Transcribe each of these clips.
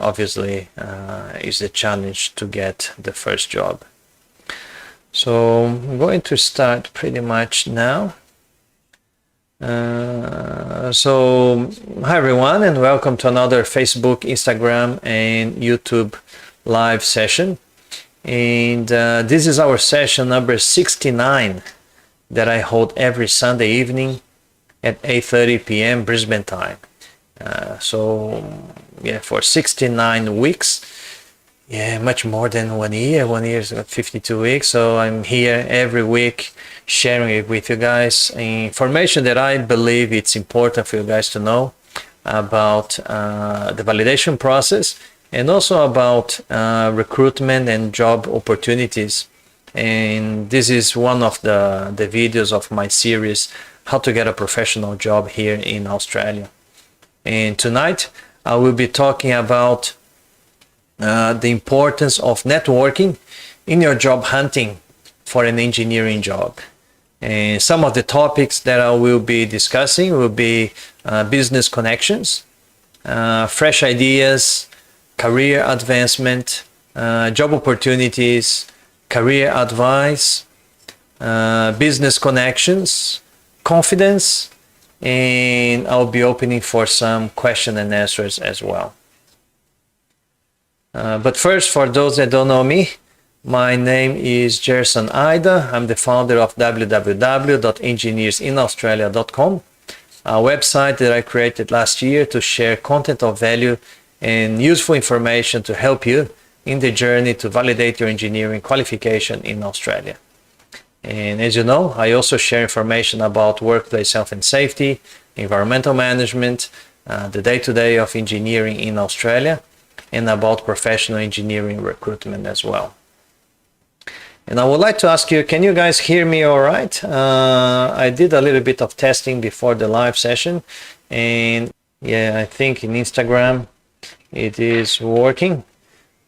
obviously is the challenge to get the first job. So I'm going to start pretty much now. So hi everyone, and welcome to another Facebook, Instagram and YouTube live session. And this is our session number 69 that I hold every Sunday evening at 8:30 p.m. Brisbane time. So for 69 weeks, much more than 1 year. 1 year is 52 weeks. So I'm here every week sharing it with you guys, information that I believe it's important for you guys to know about the validation process, and also about recruitment and job opportunities. And this is one of the videos of my series, How to Get a Professional Job Here in Australia. And tonight I will be talking about the importance of networking in your job hunting for an engineering job. And some of the topics that I will be discussing will be business connections, fresh ideas, career advancement, job opportunities, career advice, business connections, confidence, and I'll be opening for some question and answers as well. But first, for those that don't know me, my name is Gerson Ida. I'm the founder of www.engineersinaustralia.com, a website that I created last year to share content of value and useful information to help you in the journey to validate your engineering qualification in Australia. And as you know, I also share information about workplace health and safety, environmental management, the day-to-day of engineering in Australia, and about professional engineering recruitment as well. And I would like to ask you, can you guys hear me all right? I did a little bit of testing before the live session, and I think in Instagram it is working.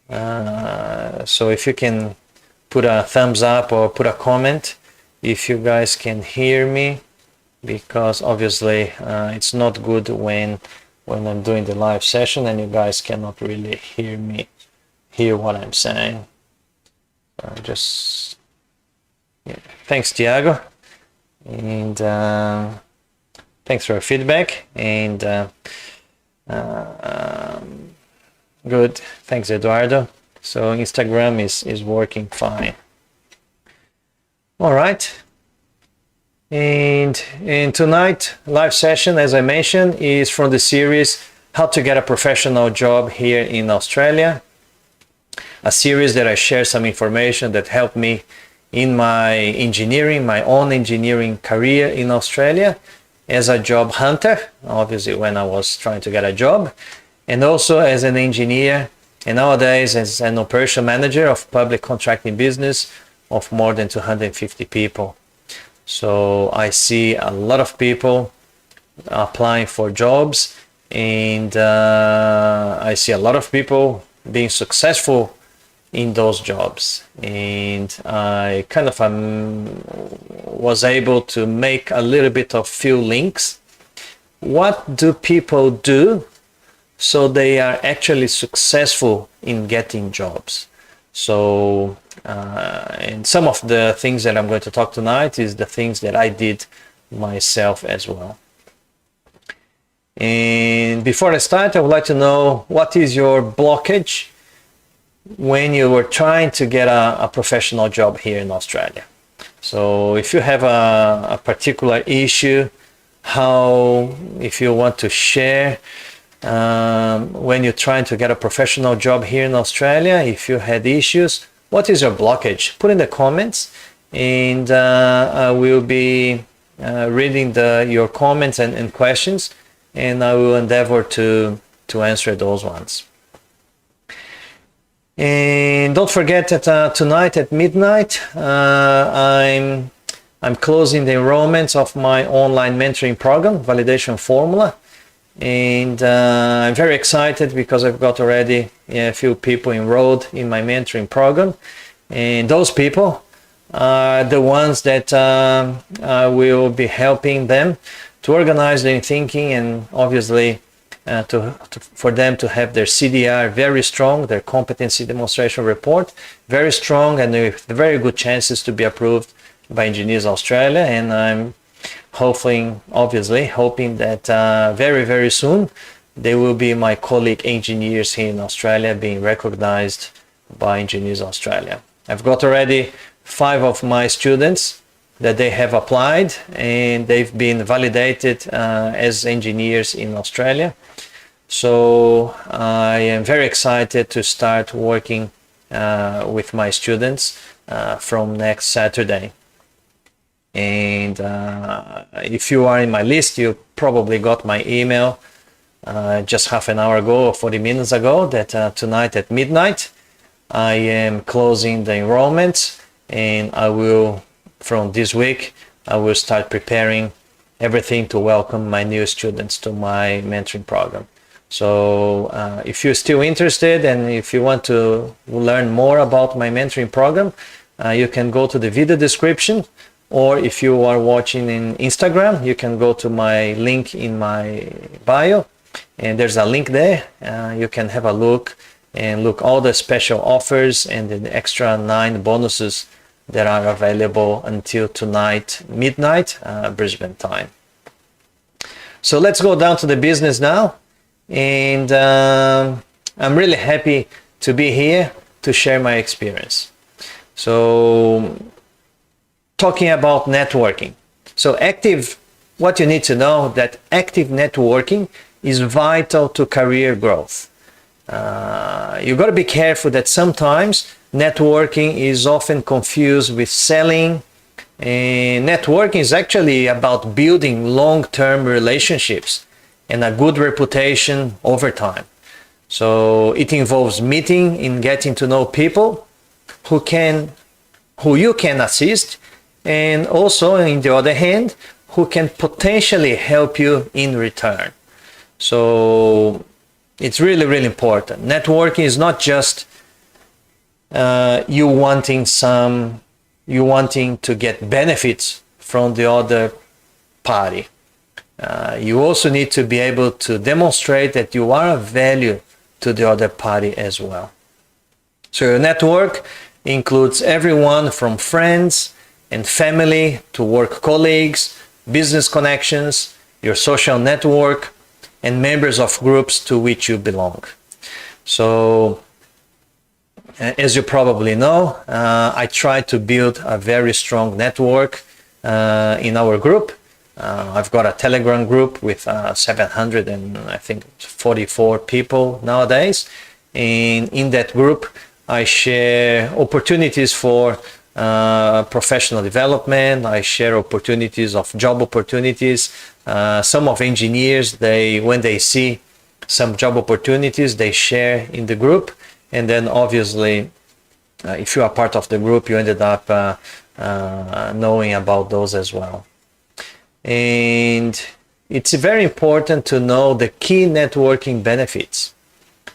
So if you can put a thumbs up or put a comment if you guys can hear me, because obviously it's not good when I'm doing the live session and you guys cannot really hear what I'm saying. Thanks, Tiago, and thanks for your feedback. And good, thanks, Eduardo. So Instagram is working fine. All right. And tonight live session, as I mentioned, is from the series How to Get a Professional Job Here in Australia, a series that I share some information that helped me in my own engineering career in Australia as a job hunter, obviously when I was trying to get a job, and also as an engineer, and nowadays as an operation manager of public contracting business of more than 250 people. So I see a lot of people applying for jobs, and I see a lot of people being successful in those jobs. And I kind of was able to make a little bit of few links. What do people do so they are actually successful in getting jobs? So and some of the things that I'm going to talk tonight is the things that I did myself as well. And before I start, I would like to know, what is your blockage when you were trying to get a professional job here in Australia? So if you have a particular issue, if you want to share when you're trying to get a professional job here in Australia, if you had issues, what is your blockage? Put in the comments, and I will be reading your comments and questions, and I will endeavor to answer those ones. And don't forget that tonight at midnight, I'm closing the enrollments of my online mentoring program, Validation Formula. And I'm very excited because I've got already a few people enrolled in my mentoring program. And those people are the ones that I will be helping them to organize their thinking and obviously for them to have their CDR very strong, their competency demonstration report very strong, and with very good chances to be approved by Engineers Australia. And I'm hoping that very, very soon they will be my colleague engineers here in Australia being recognized by Engineers Australia. I've got already 5 of my students that they have applied, and they've been validated as engineers in Australia. So I am very excited to start working with my students from next Saturday. And if you are in my list, you probably got my email just half an hour ago or 40 minutes ago that tonight at midnight I am closing the enrollments, and I will, from this week, I will start preparing everything to welcome my new students to my mentoring program. So if you're still interested and if you want to learn more about my mentoring program, you can go to the video description, or if you are watching in Instagram, you can go to my link in my bio, and there's a link there. You can have a look and look all the special offers and the extra 9 bonuses that are available until tonight, midnight, Brisbane time. So let's go down to the business now. And I'm really happy to be here to share my experience. So talking about networking. So what you need to know that active networking is vital to career growth. You got to be careful that sometimes networking is often confused with selling, and networking is actually about building long-term relationships and a good reputation over time. So it involves meeting and getting to know people who you can assist, and also, on the other hand, who can potentially help you in return. So it's really, really important. Networking is not just you wanting to get benefits from the other party. You also need to be able to demonstrate that you are of value to the other party as well. So your network includes everyone from friends and family to work colleagues, business connections, your social network, and members of groups to which you belong. So as you probably know, I try to build a very strong network in our group. I've got a Telegram group with 744 people nowadays. And in that group, I share opportunities for professional development. I share opportunities of job opportunities. Some of engineers, when they see some job opportunities, they share in the group. And then obviously, if you are part of the group, you ended up knowing about those as well. And it's very important to know the key networking benefits.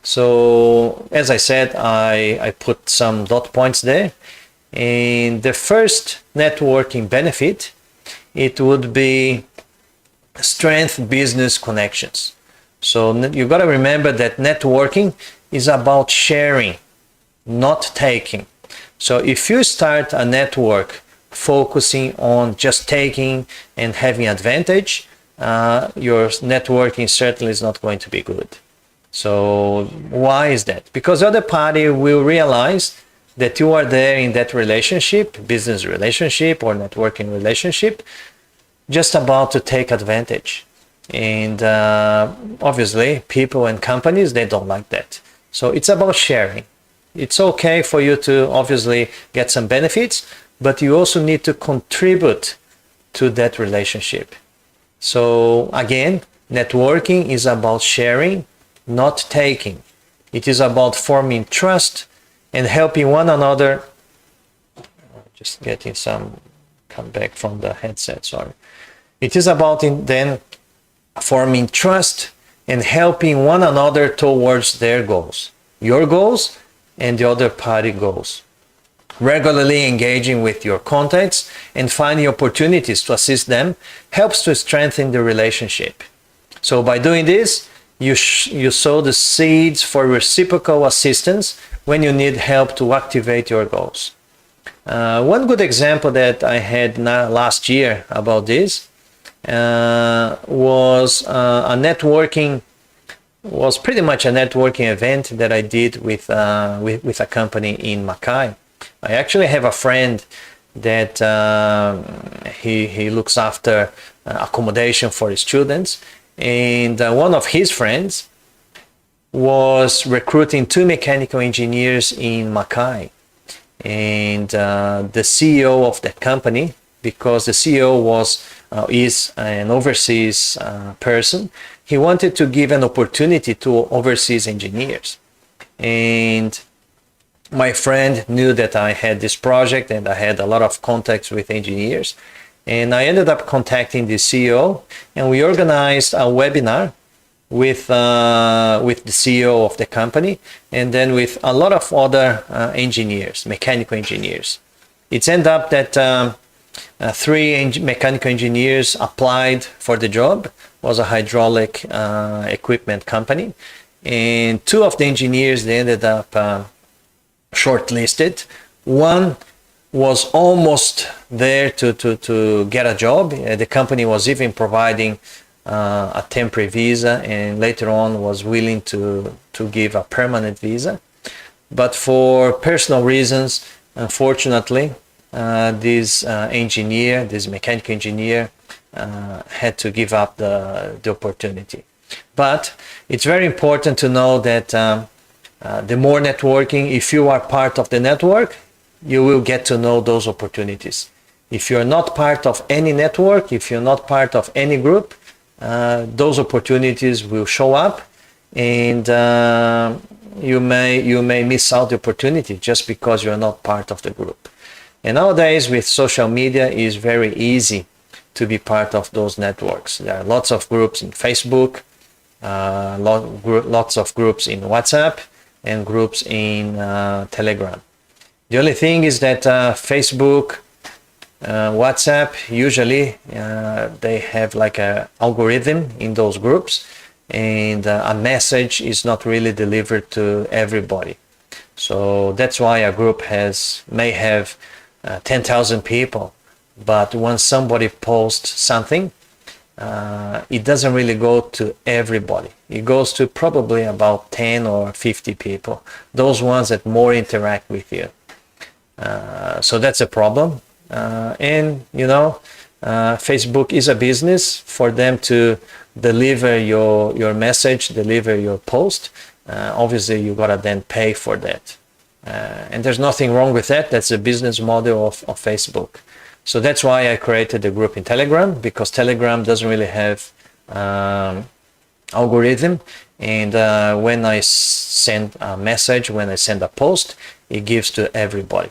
So as I said, I put some dot points there. And the first networking benefit, it would be strength business connections. So you got to remember that networking is about sharing, not taking. So if you start a network focusing on just taking and having advantage, your networking certainly is not going to be good. So why is that? Because the other party will realize that you are there in that relationship, business relationship or networking relationship, just about to take advantage. And obviously, people and companies, they don't like that. So it's about sharing. It's okay for you to obviously get some benefits, but you also need to contribute to that relationship. So again, networking is about sharing, not taking. It is about forming trust and helping one another. Just getting some come back from the headset, sorry. It is about then forming trust and helping one another towards their goals, your goals and the other party goals. Regularly engaging with your contacts and finding opportunities to assist them helps to strengthen the relationship. So by doing this, you sow the seeds for reciprocal assistance when you need help to activate your goals. One good example that I had last year about this was pretty much a networking event that I did with a company in Mackay. I actually have a friend that he looks after accommodation for his students, and one of his friends was recruiting 2 mechanical engineers in Mackay. And the CEO of that company, because the CEO is an overseas person, he wanted to give an opportunity to overseas engineers. And my friend knew that I had this project and I had a lot of contacts with engineers. And I ended up contacting the CEO, and we organized a webinar with the CEO of the company, and then with a lot of other engineers, mechanical engineers. It ended up that 3 mechanical engineers applied for the job. It was a hydraulic equipment company, and 2 of the engineers, they ended up shortlisted. One was almost there to get a job. The company was even providing a temporary visa, and later on was willing to give a permanent visa. But for personal reasons, unfortunately, this mechanical engineer, had to give up the opportunity. But it's very important to know that the more networking, if you are part of the network, you will get to know those opportunities. If you're not part of any network, if you're not part of any group, those opportunities will show up, and you may miss out the opportunity just because you're not part of the group. And nowadays with social media, it's very easy to be part of those networks. There are lots of groups in Facebook, lots of groups in WhatsApp, and groups in Telegram. The only thing is that Facebook, WhatsApp, usually they have like a algorithm in those groups, and a message is not really delivered to everybody. So that's why a group may have 10,000 people, but when somebody posts something, it doesn't really go to everybody. It goes to probably about 10 or 50 people, those ones that more interact with you. So that's a problem. And Facebook is a business. For them to deliver your message, deliver your post, obviously you gotta then pay for that. And there's nothing wrong with that. That's the business model of Facebook. So that's why I created the group in Telegram, because Telegram doesn't really have algorithm. And when I send a message, when I send a post, it gives to everybody.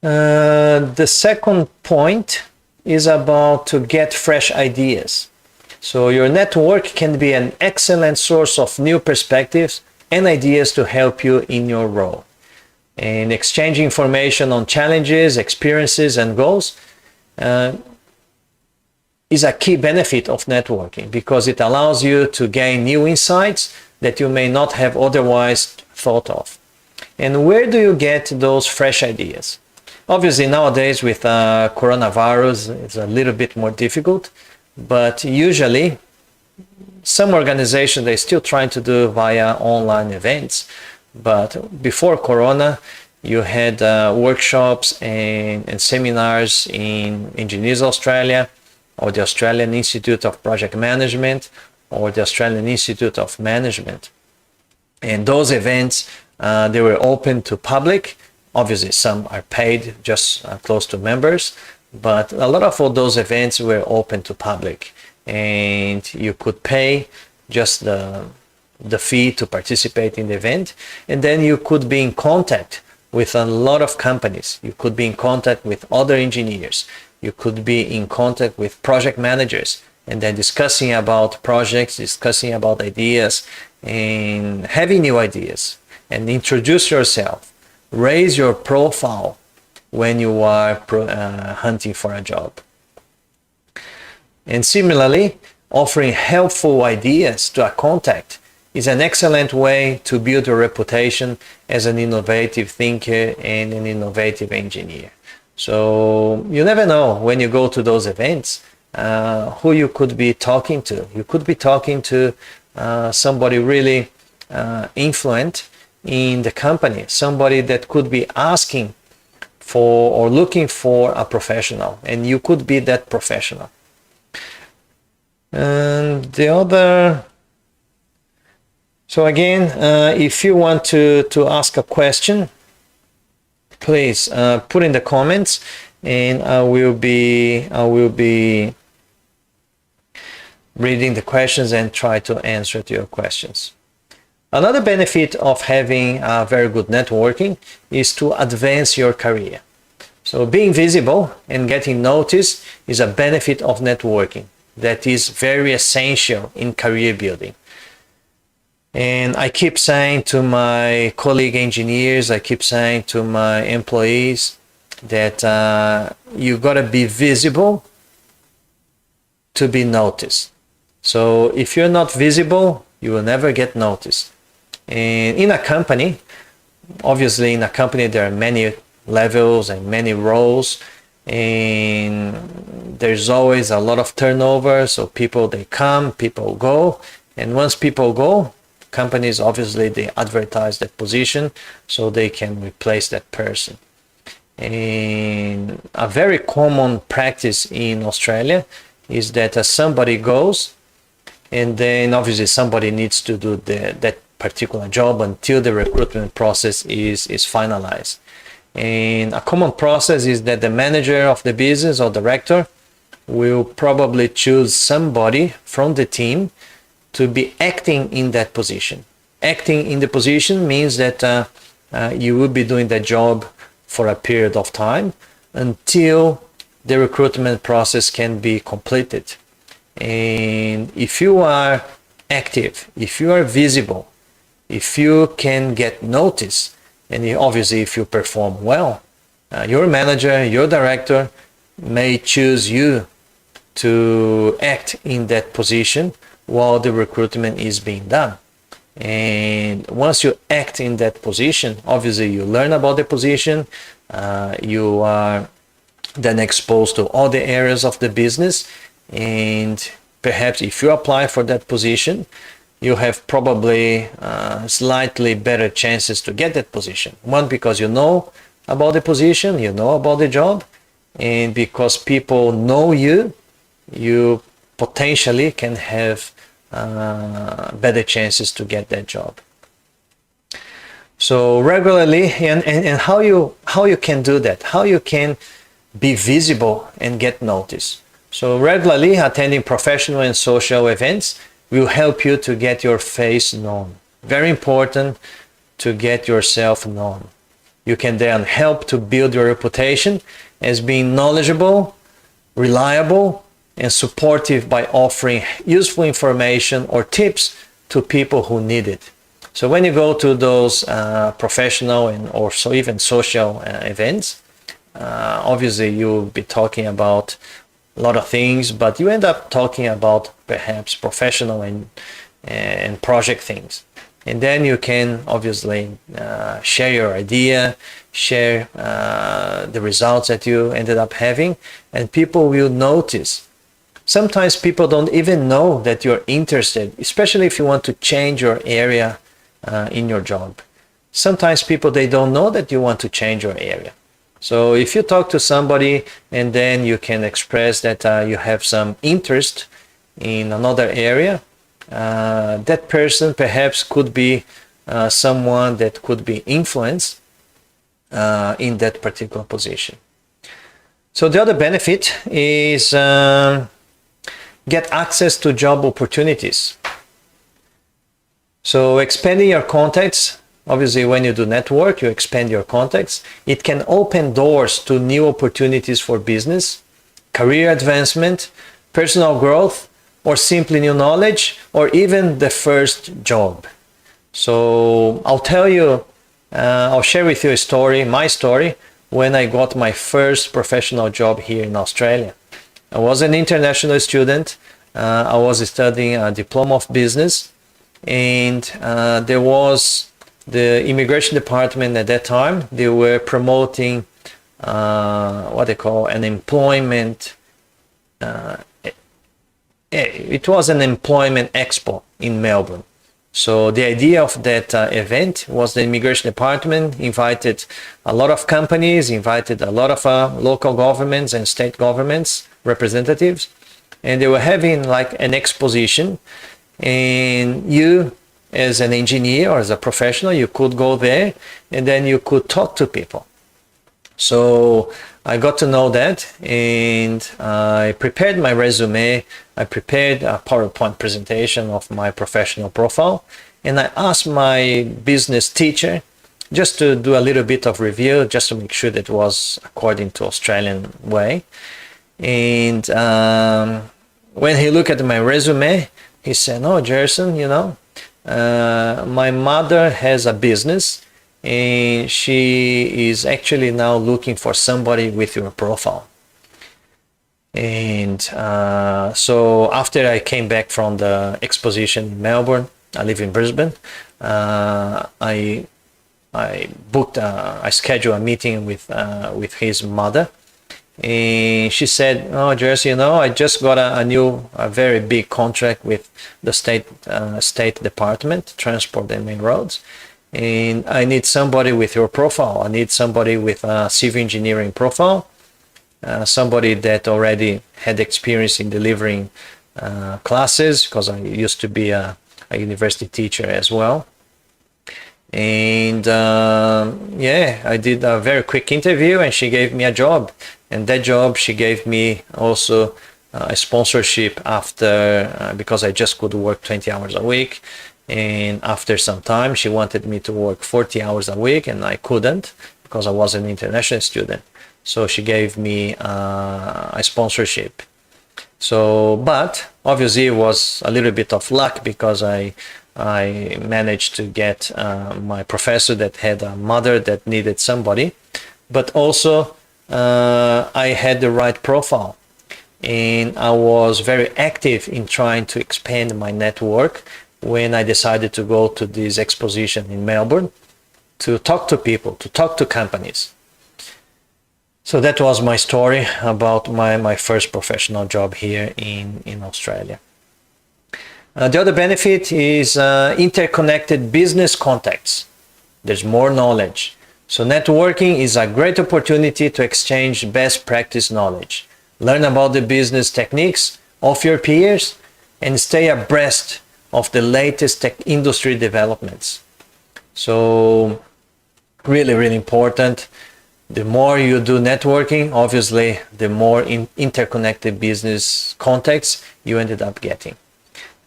The second point is about to get fresh ideas. So your network can be an excellent source of new perspectives and ideas to help you in your role. And exchange information on challenges, experiences, and goals is a key benefit of networking, because it allows you to gain new insights that you may not have otherwise thought of. And where do you get those fresh ideas? Obviously, nowadays with coronavirus, it's a little bit more difficult, but usually some organizations, they're still trying to do via online events. But before Corona, you had workshops and seminars in Engineers Australia, or the Australian Institute of Project Management, or the Australian Institute of Management. And those events, they were open to public. Obviously, some are paid, just close to members, but a lot of all those events were open to public, and you could pay just the fee to participate in the event, and then you could be in contact with a lot of companies. You could be in contact with other engineers. You could be in contact with project managers, and then discussing about projects, discussing about ideas, and having new ideas, and introduce yourself. Raise your profile when you are hunting for a job. And similarly, offering helpful ideas to a contact is an excellent way to build a reputation as an innovative thinker and an innovative engineer. So you never know when you go to those events who you could be talking to. You could be talking to somebody really influent in the company, somebody that could be asking for or looking for a professional, and you could be that professional. And the other, so again, if you want to ask a question, please put in the comments, and I will be reading the questions and try to answer to your questions. Another benefit of having a very good networking is to advance your career. So being visible and getting noticed is a benefit of networking that is very essential in career building. And I keep saying to my colleague engineers, I keep saying to my employees that you gotta be visible to be noticed. So if you're not visible, you will never get noticed. And in a company, obviously in a company there are many levels and many roles, and there's always a lot of turnover. So people, they come, people go, and once people go, companies obviously they advertise that position so they can replace that person. And a very common practice in Australia is that somebody goes, and then obviously somebody needs to do that particular job until the recruitment process is finalized. And a common process is that the manager of the business or director will probably choose somebody from the team to be acting in that position. Acting in the position means that you will be doing that job for a period of time until the recruitment process can be completed. And if you are active, if you are visible, if you can get noticed, and obviously if you perform well, your manager, your director may choose you to act in that position while the recruitment is being done. And once you act in that position, obviously you learn about the position, you are then exposed to all the areas of the business, and perhaps if you apply for that position, you have probably slightly better chances to get that position. One, because you know about the position, you know about the job, and because people know you, you potentially can have better chances to get that job. So regularly, and how you can do that, how you can be visible and get noticed. So regularly attending professional and social events will help you to get your face known. Very important to get yourself known. You can then help to build your reputation as being knowledgeable, reliable, and supportive by offering useful information or tips to people who need it. So when you go to those professional and also even social events, obviously you'll be talking about a lot of things, but you end up talking about perhaps professional and project things. And then you can obviously share your idea, share the results that you ended up having, and people will notice. Sometimes people don't even know that you're interested, especially if you want to change your area in your job. Sometimes people, they don't know that you want to change your area. So if you talk to somebody and then you can express that you have some interest in another area, that person perhaps could be someone that could be influenced in that particular position. So the other benefit is get access to job opportunities. So expanding your contacts, obviously when you do network, you expand your contacts. It can open doors to new opportunities for business, career advancement, personal growth, or simply new knowledge, or even the first job. So I'll tell you, I'll share with you a story, my story, when I got my first professional job here in Australia. I was an international student. I was studying a diploma of business, and there was the immigration department at that time. They were promoting what they call an employment. It was an employment expo in Melbourne. So the idea of that event was the immigration department invited a lot of companies, invited a lot of local governments and state governments representatives, and they were having like an exposition, and you as an engineer or as a professional, you could go there and then you could talk to people. So I got to know that, and I prepared my resume. I prepared a PowerPoint presentation of my professional profile, and I asked my business teacher just to do a little bit of review, just to make sure that it was according to Australian way. And when he looked at my resume, he said, "Oh, Jerson, my mother has a business, and she is actually now looking for somebody with your profile." And so after I came back from the exposition in Melbourne, I live in Brisbane, I scheduled a meeting with his mother, and she said, "Oh, Jersey, I just got a very big contract with the state department, transport and main roads, and I need somebody with your profile. I need somebody with a civil engineering profile, somebody that already had experience in delivering classes, because I used to be a university teacher as well." And I did a very quick interview, and she gave me a job. And that job, she gave me also a sponsorship after, because I just could work 20 hours a week. And after some time, she wanted me to work 40 hours a week, and I couldn't because I was an international student. So she gave me a sponsorship. So, but obviously it was a little bit of luck, because I managed to get my professor that had a mother that needed somebody, but also I had the right profile, and I was very active in trying to expand my network when I decided to go to this exposition in Melbourne to talk to people, to talk to companies. So that was my story about my first professional job here in Australia. The other benefit is interconnected business contacts. There's more knowledge. So networking is a great opportunity to exchange best practice knowledge, learn about the business techniques of your peers, and stay abreast of the latest tech industry developments. So really, really important. The more you do networking, obviously, the more interconnected business contacts you ended up getting.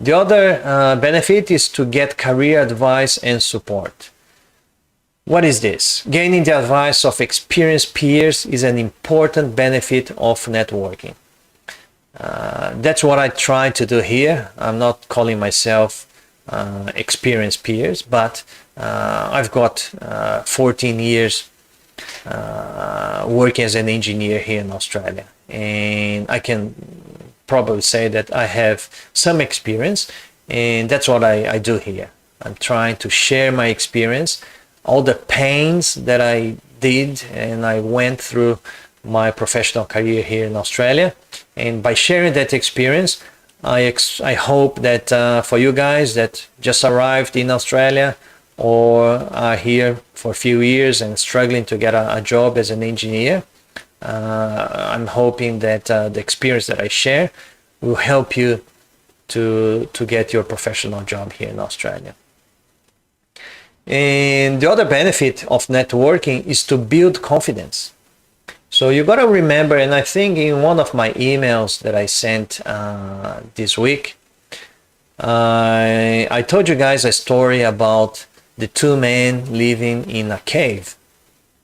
The other benefit is to get career advice and support. What is this? Gaining the advice of experienced peers is an important benefit of networking. That's what I try to do here. I'm not calling myself experienced peers, but I've got 14 years working as an engineer here in Australia, and I can probably say that I have some experience, and that's what I do here. I'm trying to share my experience, all the pains that I did and I went through my professional career here in Australia, and by sharing that experience, I hope that for you guys that just arrived in Australia or are here for a few years and struggling to get a job as an engineer, I'm hoping that the experience that I share will help you to get your professional job here in Australia. And the other benefit of networking is to build confidence. So you got to remember, and I think in one of my emails that I sent this week, I told you guys a story about the two men living in a cave.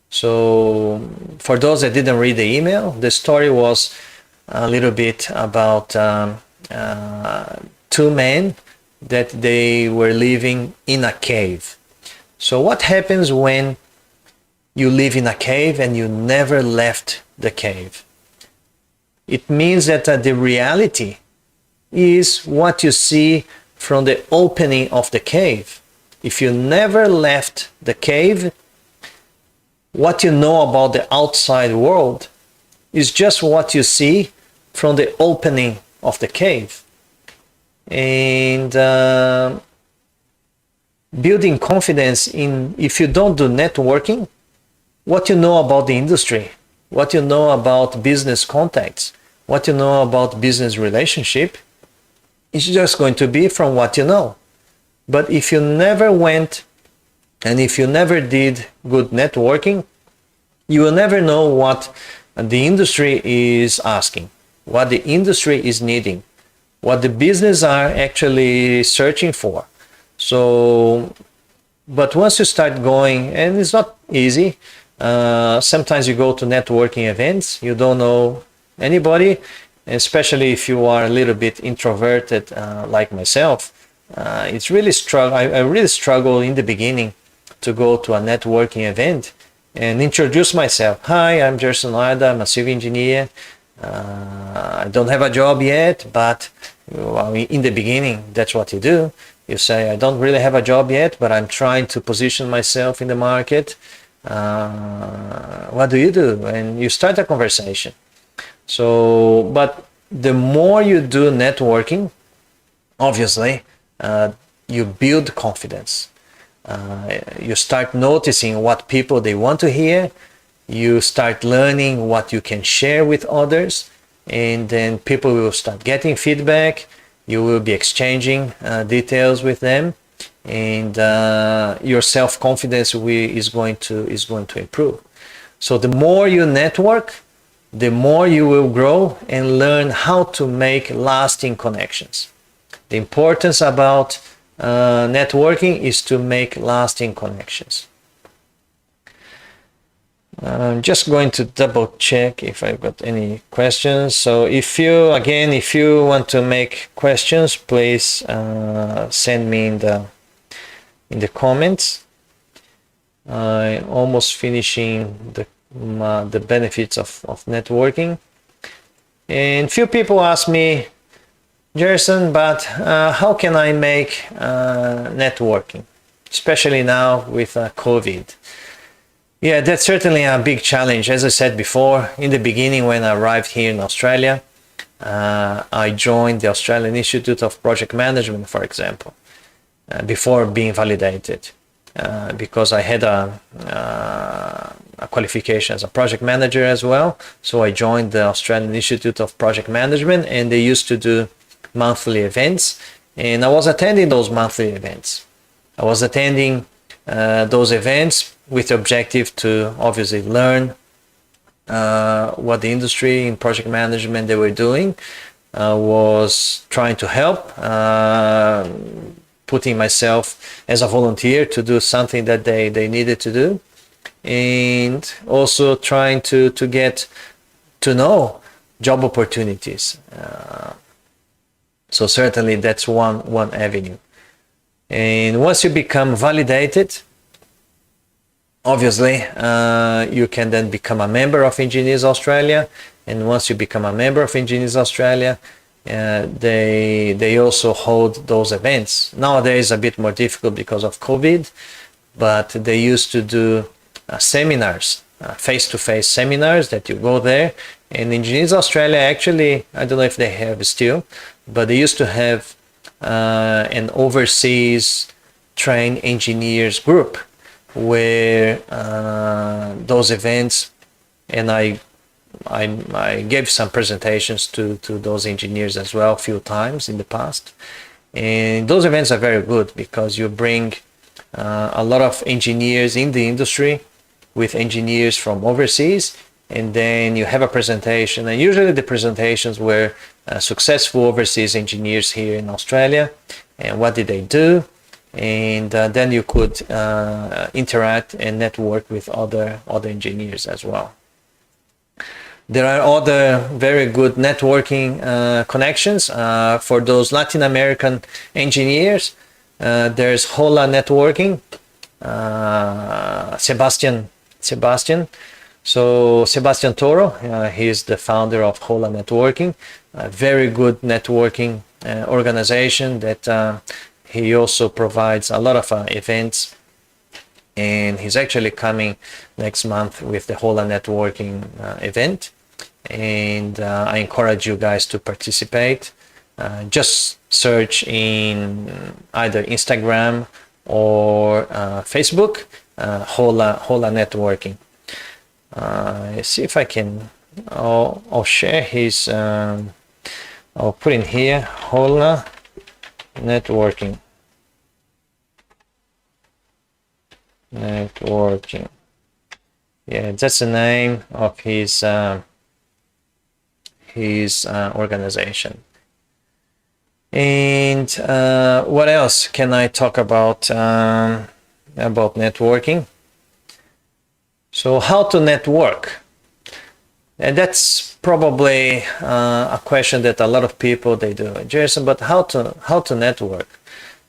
So for those that didn't read the email, the story was a little bit about two men that they were living in a cave. So what happens when you live in a cave and you never left the cave? It means that the reality is what you see from the opening of the cave. If you never left the cave, what you know about the outside world is just what you see from the opening of the cave. And building confidence in, if you don't do networking, what you know about the industry, what you know about business contacts, what you know about business relationship, is just going to be from what you know. But if you never went and if you never did good networking, you will never know what the industry is asking, what the industry is needing, what the business are actually searching for. So, but once you start going, and it's not easy, sometimes you go to networking events, you don't know anybody, especially if you are a little bit introverted like myself. It's really I really struggle in the beginning to go to a networking event and introduce myself. Hi, I'm Gerson Loida, I'm a civil engineer. I don't have a job yet, but in the beginning, that's what you do. You say, I don't really have a job yet, but I'm trying to position myself in the market. What do you do? And you start a conversation. So, but the more you do networking, obviously, you build confidence. You start noticing what people they want to hear. You start learning what you can share with others, and then people will start getting feedback. You will be exchanging details with them, and your self-confidence is going to improve. So the more you network, the more you will grow and learn how to make lasting connections. The importance about networking is to make lasting connections. I'm just going to double check if I've got any questions. So if you want to make questions, please send me in the comments. I'm almost finishing the benefits of networking. And few people ask me, Gerson, but how can I make networking, especially now with COVID? Yeah, that's certainly a big challenge. As I said before, in the beginning when I arrived here in Australia, I joined the Australian Institute of Project Management, for example, before being validated, because I had a qualification as a project manager as well. So I joined the Australian Institute of Project Management, and they used to do monthly events, and I was attending those monthly events. I was attending those events with the objective to obviously learn what the industry in project management they were doing. Was trying to help, putting myself as a volunteer to do something that they needed to do, and also trying to get to know job opportunities. So certainly that's one avenue. And once you become validated, obviously you can then become a member of Engineers Australia. And once you become a member of Engineers Australia, they also hold those events. Nowadays a bit more difficult because of COVID, but they used to do seminars, face-to-face seminars that you go there. And Engineers Australia, actually, I don't know if they have still, but they used to have an overseas trained engineers group where those events, and I gave some presentations to those engineers as well a few times in the past. And those events are very good because you bring a lot of engineers in the industry with engineers from overseas, and then you have a presentation, and usually the presentations were successful overseas engineers here in Australia, and what did they do, and then you could interact and network with other engineers as well. There are other very good networking connections for those Latin American engineers. There's Hola Networking, Sebastian. So Sebastian Toro, he is the founder of Hola Networking, a very good networking organization that he also provides a lot of events, and he's actually coming next month with the Hola networking event, and I encourage you guys to participate. Just search in either Instagram or Facebook, Hola networking. See if I can. I'll share his. I'll put in here Hola networking. Networking. Yeah, that's the name of his organization. And what else can I talk about networking? So how to network? And that's probably a question that a lot of people they do. Jason, but how to network?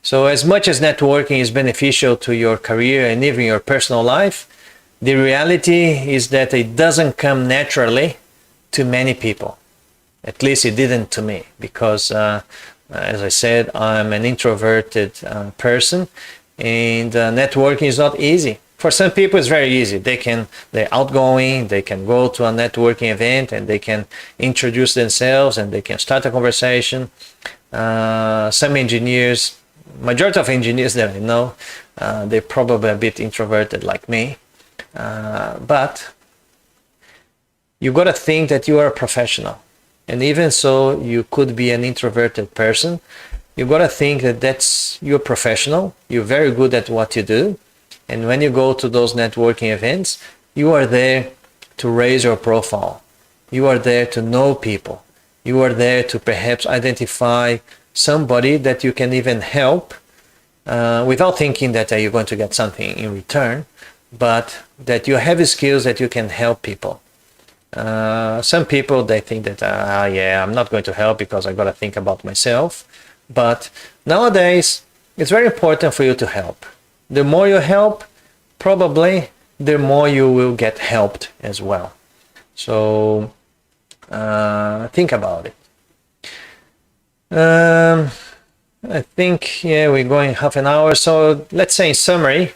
So as much as networking is beneficial to your career and even your personal life, the reality is that it doesn't come naturally to many people. At least it didn't to me, because as I said, I'm an introverted person, and networking is not easy. For some people, it's very easy. They're outgoing, they can go to a networking event and they can introduce themselves and they can start a conversation. Some engineers, majority of engineers that I know, they're probably a bit introverted like me. But you got to think that you are a professional. And even so, you could be an introverted person. You got to think that you're professional. You're very good at what you do. And when you go to those networking events, you are there to raise your profile. You are there to know people. You are there to perhaps identify somebody that you can even help without thinking that you're going to get something in return, but that you have skills that you can help people. Some people, they think that, yeah, I'm not going to help because I got to think about myself. But nowadays, it's very important for you to help. The more you help, probably the more you will get helped as well. So think about it. I think, yeah, we're going half an hour. So let's say in summary,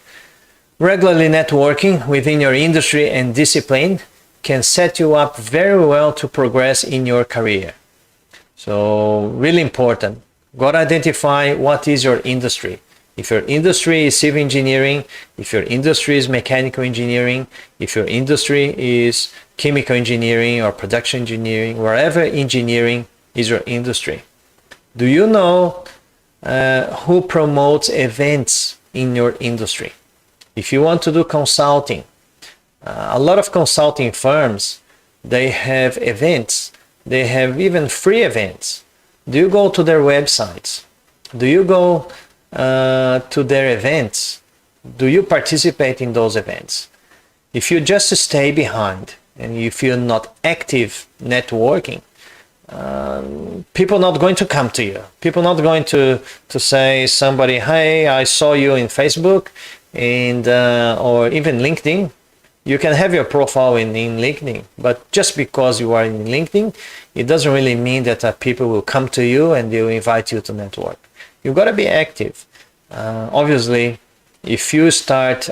regularly networking within your industry and discipline can set you up very well to progress in your career. So really important. Got to identify what is your industry. If your industry is civil engineering, if your industry is mechanical engineering, if your industry is chemical engineering or production engineering, wherever engineering is your industry. Do you know who promotes events in your industry? If you want to do consulting, a lot of consulting firms, they have events. They have even free events. Do you go to their websites? Do you go to their events? Do you participate in those events? If you just stay behind and if you're not active networking, people not going to come to you. People not going to say somebody, hey, I saw you in Facebook and or even LinkedIn. You can have your profile in LinkedIn, but just because you are in LinkedIn, it doesn't really mean that people will come to you and they will invite you to network. You've got to be active. Obviously, if you start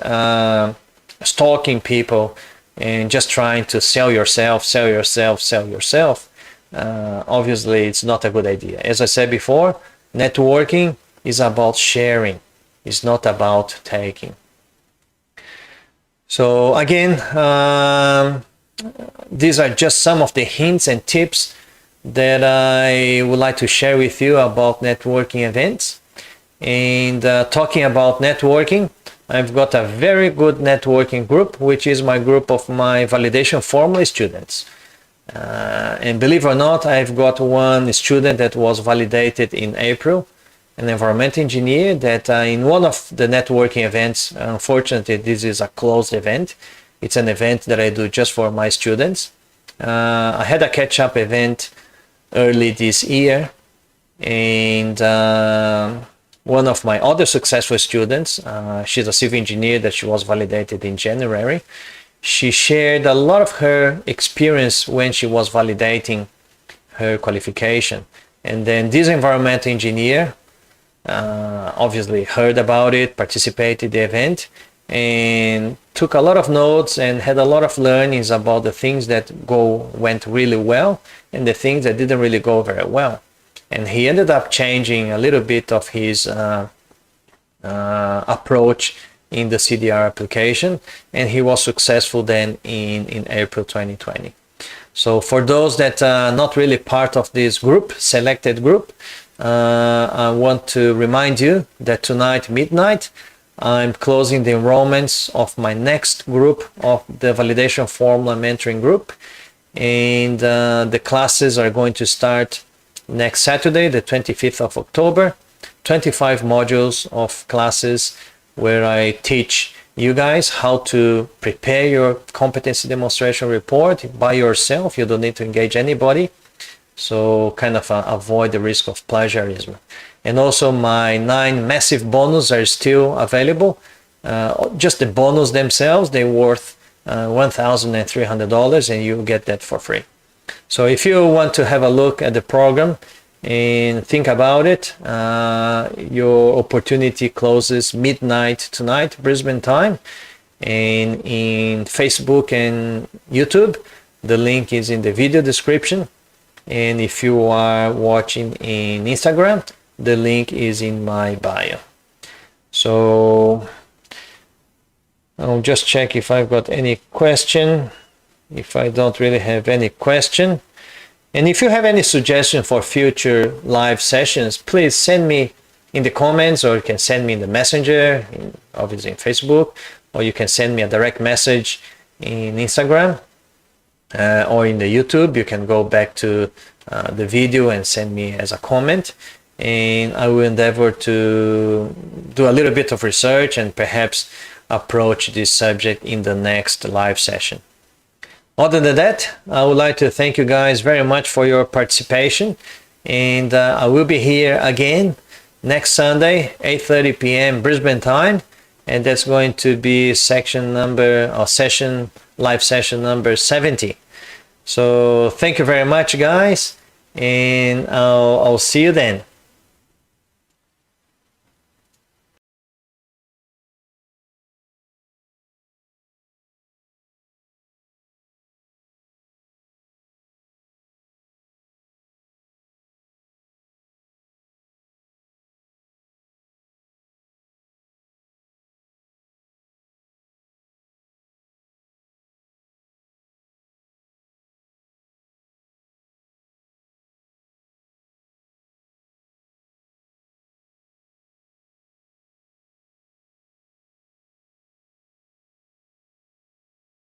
stalking people and just trying to sell yourself, obviously it's not a good idea. As I said before, networking is about sharing. It's not about taking. So again, these are just some of the hints and tips that I would like to share with you about networking events. And talking about networking, I've got a very good networking group, which is my group of my validation formula students. And believe it or not, I've got one student that was validated in April, an environmental engineer that in one of the networking events, unfortunately this is a closed event, it's an event that I do just for my students. I had a catch-up event early this year, and one of my other successful students, she's a civil engineer that she was validated in January. She shared a lot of her experience when she was validating her qualification. And then this environmental engineer obviously heard about it, participated in the event, and took a lot of notes and had a lot of learnings about the things that went really well and the things that didn't really go very well. And he ended up changing a little bit of his approach in the CDR application, and he was successful then in April 2020. So for those that are not really part of this group, selected group, I want to remind you that tonight midnight I'm closing the enrollments of my next group of the validation formula mentoring group, and the classes are going to start next Saturday, the 25th of October. 25 modules of classes where I teach you guys how to prepare your competency demonstration report by yourself. You don't need to engage anybody, so kind of avoid the risk of plagiarism. And also my 9 massive bonus are still available. Just the bonus themselves, they're worth $1,300, and you get that for free. So if you want to have a look at the program and think about it, your opportunity closes midnight tonight, Brisbane time, and in Facebook and YouTube, the link is in the video description, and if you are watching in Instagram, the link is in my bio. So I'll just check if I've got any question. If I don't really have any question, and if you have any suggestion for future live sessions, please send me in the comments, or you can send me in the messenger, obviously in Facebook, or you can send me a direct message in Instagram, or in the YouTube. You can go back to the video and send me as a comment, and I will endeavor to do a little bit of research and perhaps approach this subject in the next live session. Other than that, I would like to thank you guys very much for your participation, and I will be here again next Sunday, 8:30 p.m. Brisbane time, and that's going to be live session number 70. So thank you very much, guys, and I'll see you then.